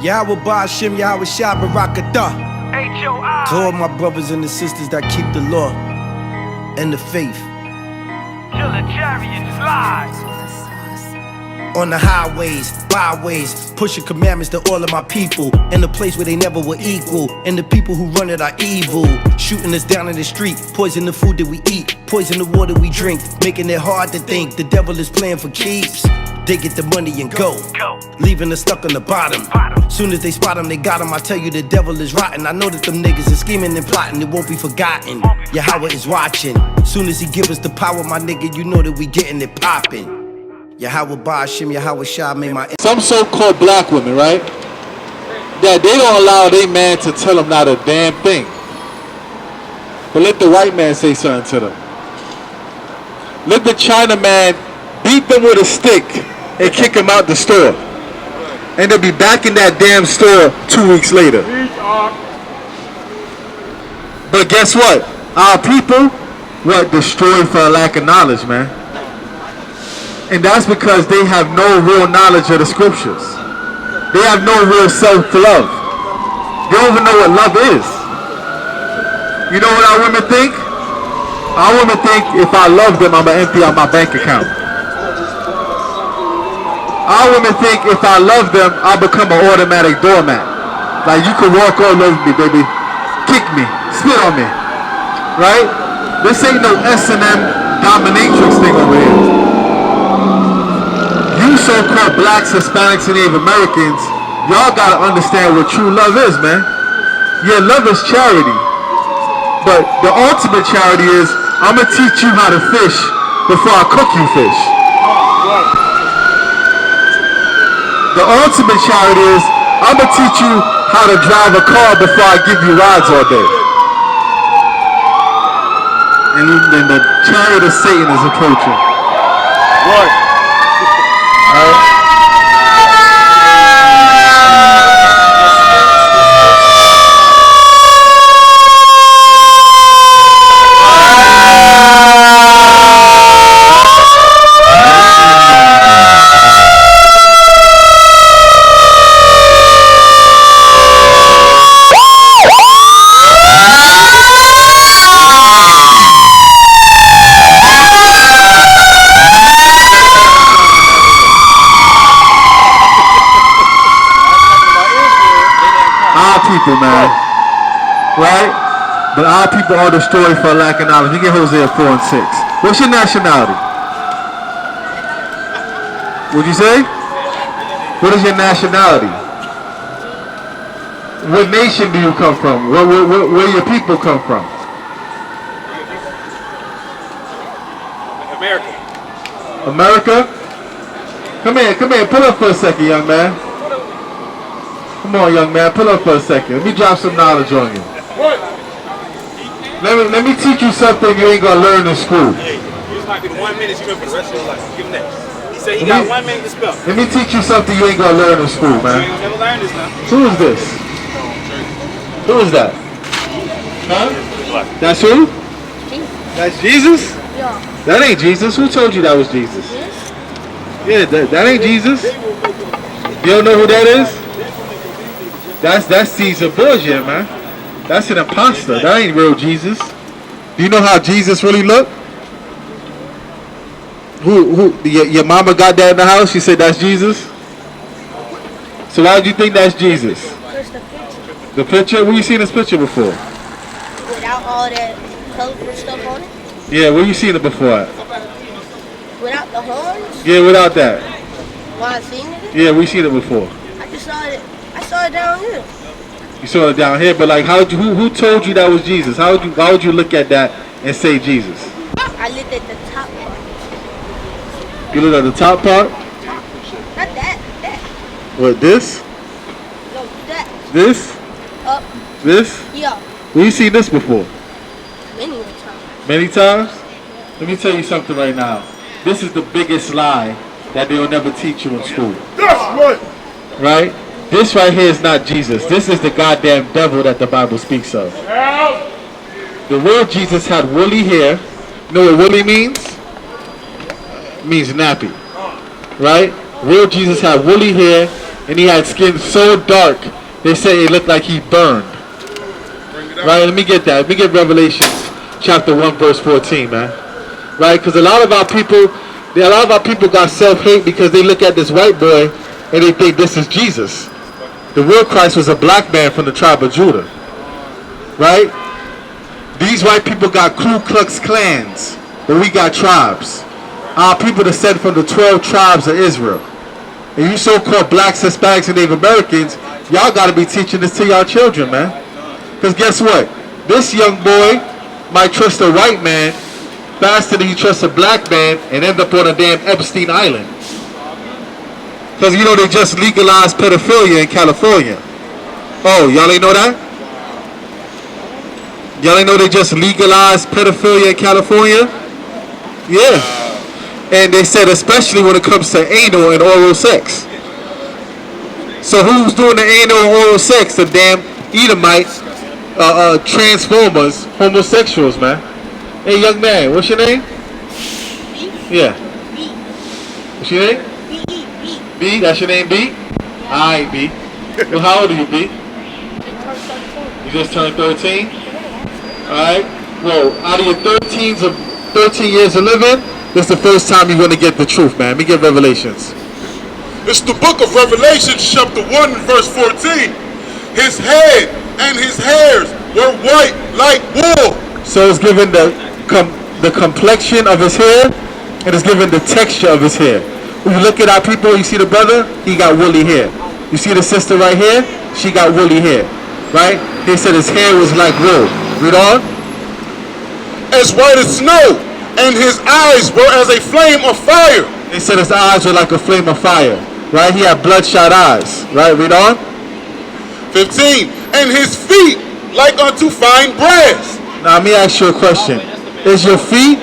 Shawapar, Shawapar, H.O.I. to all my brothers and the sisters that keep the law and the faith. Till the chariots fly. On the highways, byways, pushing commandments to all of my people. In the place where they never were equal. And the people who run it are evil. Shooting us down in the street, poison the food that we eat, poison the water we drink, making it hard to think the devil is playing for keeps. They get the money and go, leaving us stuck on the bottom. Soon as they spot them, they got them. I tell you the devil is rotten. I know that them niggas is scheming and plotting. It won't be forgotten. Yahweh is watching. Soon as he give us the power, my nigga, you know that we getting it poppin'. Yahweh Ba'ashim, Yahweh Shah made my... Some so-called black women, right? That they don't allow their man to tell them not a damn thing. But let the white man say something to them. Let the China man beat them with a stick and kick them out the store. And they'll be back in that damn store 2 weeks later. But guess what? Our people were destroyed for a lack of knowledge, man. And that's because they have no real knowledge of the scriptures. They have no real self-love. They don't even know what love is. You know what our women think? Our women think if I love them, I'm going to empty out my bank account. Our women think if I love them, I'll become an automatic doormat. Like you can walk all over me, baby. Kick me. Spit on me. Right? This ain't no S&M dominatrix thing over here. You so-called blacks, Hispanics, and Native Americans, y'all gotta understand what true love is, man. Yeah, love is charity. But the ultimate charity is, I'm gonna teach you how to fish before I cook you fish. The ultimate charity is, I'm gonna teach you how to drive a car before I give you rides all day. And then the chariot of Satan is approaching. What? Man, right? But our people are destroyed for a lack of knowledge. You get Hosea 4 and 6. What's your nationality? What'd you say? What is your nationality? What nation do you come from? Where your people come from? America. America? Come here, pull up for a second, young man. Come on, young man, pull up for a second. Let me drop some knowledge on you. Let me teach you something you ain't gonna learn in school. Hey, this might be the 1 minute you remember for the rest of your life. Give him that. He said he got 1 minute to spell. Let me teach you something you ain't gonna learn in school, man. You ain't gonna never learn this now. Who is this? Who is that? Huh? That's who? That's Jesus? Yeah. That ain't Jesus. Who told you that was Jesus? Yeah, that ain't Jesus. You don't know who that is? That's Caesar Borgia, man. That's an imposter. That ain't real Jesus. Do you know how Jesus really looked? Your mama got that in the house? She said that's Jesus? So why do you think that's Jesus? Just the picture. The picture? Where you seen this picture before? Without all that colorful stuff on it? Yeah, where you seen it before at? Without the horns? Yeah, without that. While I seen it? Yeah, we seen it before. I just saw it. I saw it down here. You saw it down here, but like, who told you that was Jesus? Why would you look at that and say Jesus? I looked at the top part. You looked at the top part? Not that. That. What, this? No, that. This? Up. This? Yeah. Where you seen this before? Many times. Many times? Let me tell you something right now. This is the biggest lie that they will never teach you in school. That's right. Right? This right here is not Jesus. This is the goddamn devil that the Bible speaks of. The real Jesus had woolly hair. You know what woolly means? It means nappy. Right? Real Jesus had woolly hair. and he had skin so dark, they say it looked like he burned. Right, let me get that. Let me get Revelations chapter 1 verse 14, man. Right, because a lot of our people got self-hate because they look at this white boy and they think this is Jesus. The real Christ was a black man from the tribe of Judah. Right? These white people got Ku Klux Klans, but we got tribes. Our people are descend from the 12 tribes of Israel. And you so-called blacks, Hispanics, and Native Americans, y'all got to be teaching this to y'all children, man. Because guess what? This young boy might trust a white man faster than he trusts a black man and end up on a damn Epstein Island. Because you know they just legalized pedophilia in California. Oh, y'all ain't know that? Y'all ain't know they just legalized pedophilia in California? Yeah. And they said especially when it comes to anal and oral sex. So who's doing the anal and oral sex? The damn Edomites, transformers, homosexuals, man. Hey, young man, what's your name? B. Yeah. B. What's your name? B. B? That's your name, B? Alright, B. Well, how old are you, B? You just turned 13? Alright. Well, out of your 13 years of living, this is the first time you're going to get the truth, man. Let me get Revelations. It's the book of Revelation, chapter 1, verse 14. His head and his hairs were white like wool. So it's given the complexion of his hair, and it's given the texture of his hair. When you look at our people, you see the brother, he got woolly hair. You see the sister right here, she got woolly hair. Right? They said his hair was like wool. Read on. As white as snow, and his eyes were as a flame of fire. They said his eyes were like a flame of fire. Right? He had bloodshot eyes. Right? Read on. 15. And his feet like unto fine brass. Now let me ask you a question. Is your feet,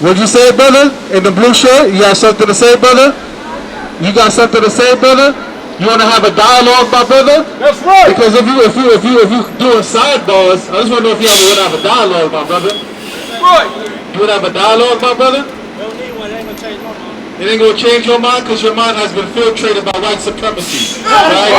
what'd you say, brother? In the blue shirt? You got something to say, brother? You got something to say, brother? You want to have a dialogue, my brother? That's right. Because if you doing sidebars, I just want to know if you ever want to have a dialogue, my brother. Right. You want to have a dialogue, my brother? Don't need one, it ain't gonna change my mind. It ain't gonna change your mind because your mind has been filtrated by white supremacy. Right?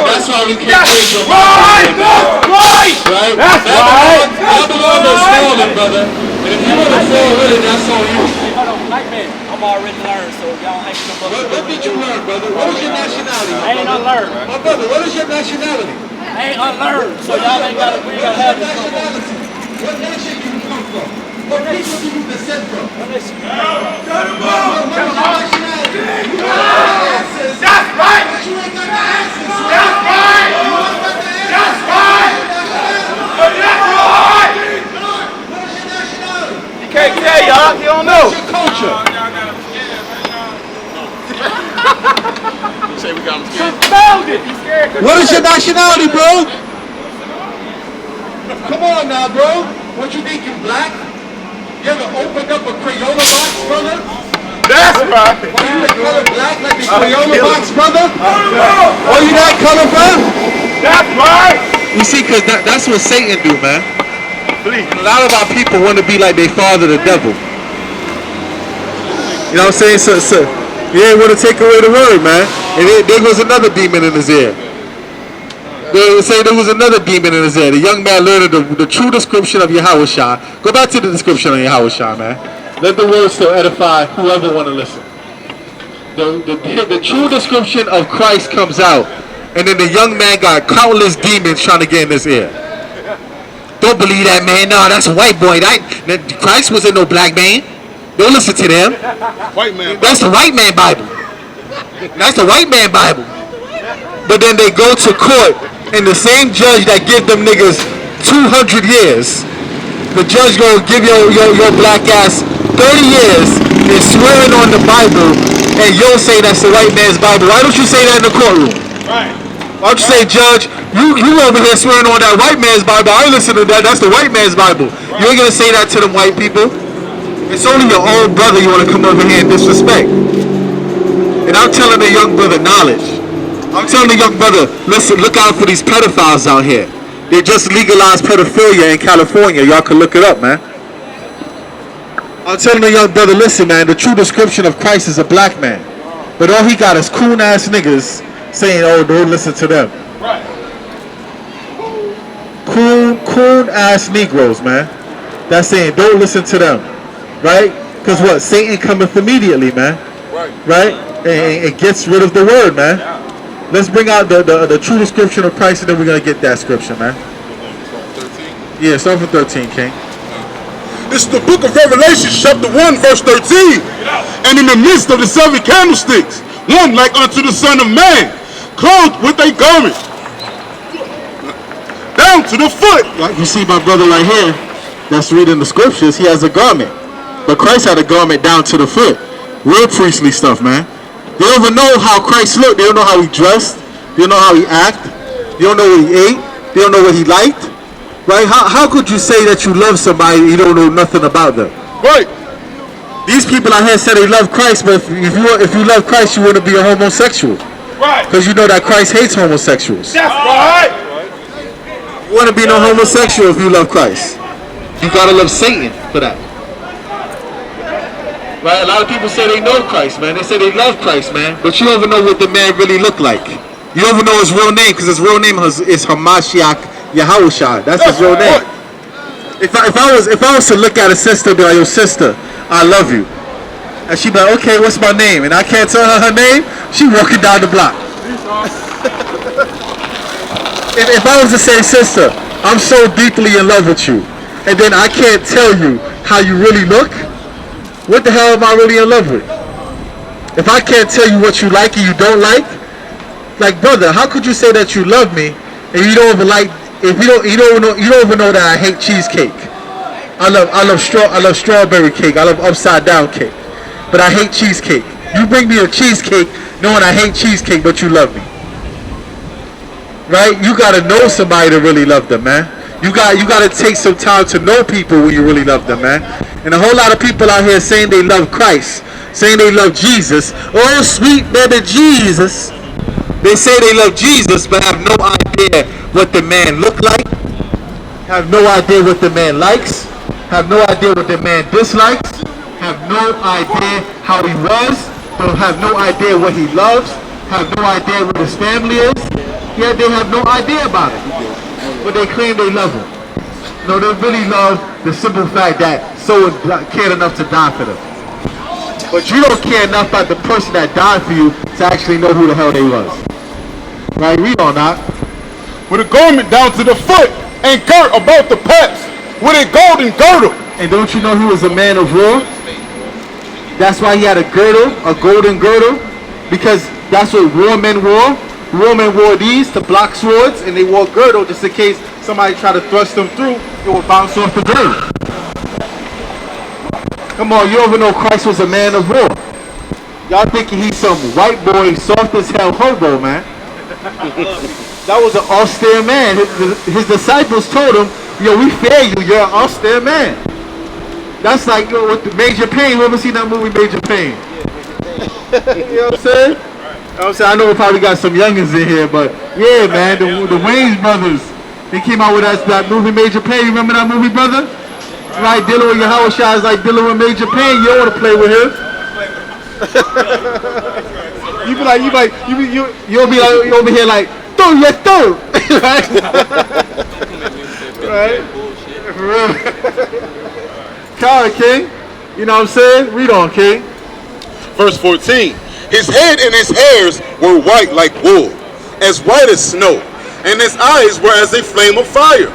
That's why we can't change your mind. Right? Babylon is falling, brother. And if you want to fall with it, that's on you. Hey, hold on, nightmare. I'm already learned, so y'all ain't gonna What did you learn, brother? What is your nationality? I ain't unlearned. My brother, what is your nationality? I ain't unlearned, so y'all ain't gotta, we gotta have this no more. What nation do you come from? What people do you descend from? Unless you- Cut him off. What is your nationality? You That's right. But you ain't got the answers. That's right. That's right. That's right. What is your nationality? You can't tell y'all. You don't know. What's your culture? You say we got him scared. Found it! You scared? What is your nationality, bro? Come on now, bro. What you think, you black? You ever opened up a Crayola box, brother? That's right. Are you the color black like the Crayola box, brother? Where you that color from? That's right. You see, because that's what Satan do, man. Please. A lot of our people want to be like their father, the devil. You know what I'm saying? So you ain't want to take away the word, man. And there was another demon in his ear. They say there was another demon in his ear. The young man learned the true description of H.O.I. Go back to the description of H.O.I, man. Let the word still edify whoever want to listen. The true description of Christ comes out, and then the young man got countless demons trying to get in his ear. Don't believe that, man. No, that's a white boy. Christ wasn't no black man. Don't listen to them. White man. That's the white man Bible. That's the white man Bible. But then they go to court, and the same judge that give them niggas 200 years, the judge gonna give your black ass 30 years and swearing on the Bible, and you'll say that's the white man's Bible. Why don't you say that in the courtroom? Right. Why don't you say, Judge, you over here swearing on that white man's Bible. I listen to that. That's the white man's Bible. You ain't gonna say that to them white people. It's only your own brother you want to come over here and disrespect. And I'm telling the young brother knowledge. I'm telling the young brother, listen, look out for these pedophiles out here. They just legalized pedophilia in California. Y'all can look it up, man. I'm telling the young brother, listen, man, the true description of Christ is a black man. But all he got is coon ass niggas saying, oh, don't listen to them. Right. Coon ass Negroes, man. That's saying, don't listen to them. Right? Because what? Satan cometh immediately, man. Right? And it gets rid of the word, man. Let's bring out the true description of Christ, and then we're going to get that scripture, man. Yeah, start from 13, King. This is the book of Revelation, chapter 1, verse 13. And in the midst of the 7 candlesticks, one like unto the Son of Man, clothed with a garment down to the foot. Like you see my brother right here, that's reading the scriptures, he has a garment. But Christ had a garment down to the foot. Real priestly stuff, man. They don't even know how Christ looked. They don't know how he dressed. They don't know how he acted. They don't know what he ate. They don't know what he liked. Right? How could you say that you love somebody and you don't know nothing about them? Right. These people out here say they love Christ, but if you love Christ, you wouldn't be a homosexual. Right. Because you know that Christ hates homosexuals. That's right. You wouldn't be no homosexual if you love Christ. You gotta love Satan for that. Right? A lot of people say they know Christ, man. They say they love Christ, man. But you don't even know what the man really looked like. You don't even know his real name, because his real name is Hamashiach Yahushua. That's his real name. If I was to look at a sister and be like, yo, sister, I love you. And she'd be like, okay, what's my name? And I can't tell her name, she walking down the block. If I was to say, sister, I'm so deeply in love with you, and then I can't tell you how you really look, what the hell am I really in love with? If I can't tell you what you like and you don't like, brother, how could you say that you love me and you don't even like? If you don't even know that I hate cheesecake. I love strawberry cake. I love upside down cake, but I hate cheesecake. You bring me a cheesecake knowing I hate cheesecake, but you love me, right? You gotta know somebody to really love them, man. You gotta take some time to know people when you really love them, man. And a whole lot of people out here saying they love Christ, saying they love Jesus. Oh, sweet baby Jesus. They say they love Jesus, but have no idea what the man looked like, have no idea what the man likes, have no idea what the man dislikes, have no idea how he was, but have no idea what he loves, have no idea what his family is. Yeah, they have no idea about it, but they claim they love him. No, they really love the simple fact that someone cared enough to die for them. But you don't care enough about the person that died for you to actually know who the hell they was. Right, read on that. With a garment down to the foot and girt about the paps with a golden girdle. And don't you know he was a man of war? That's why he had a girdle, a golden girdle, because that's what war men wore. War men wore these to block swords, and they wore girdle just in case somebody tried to thrust them through, it would bounce off the girdle. Come on, you don't even know Christ was a man of war. Y'all thinking he's some white boy, soft as hell hobo, man. That was an austere man. His disciples told him, yo, we fear you, you're an austere man. That's like with the Major Payne. Who ever seen that movie Major Payne? You know what I'm saying? I know we probably got some youngins in here, but yeah, man, the Wayans brothers, they came out with that movie Major Payne. You remember that movie, brother? Right, dealing with your Howard Shaw is like dealing with Major Payne. You don't want to play with him. You'll be like, you over here like, throw, right? Right? For real. Kyle, King. You know what I'm saying? Read on, King. Verse 14. His head and his hairs were white like wool, as white as snow, and his eyes were as a flame of fire.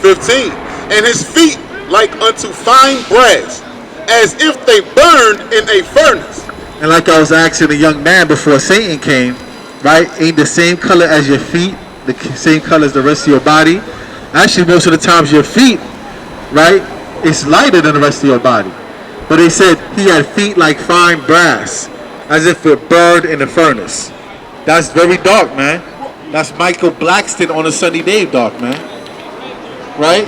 15. And his feet like unto fine brass, as if they burned in a furnace. And like I was asking a young man before Satan came, right? Ain't the same color as your feet, the same color as the rest of your body. Actually, most of the times your feet, right, it's lighter than the rest of your body. But they said he had feet like fine brass, as if it burned in the furnace. That's very dark, man. That's Michael Blackston on a sunny day dark, man. Right?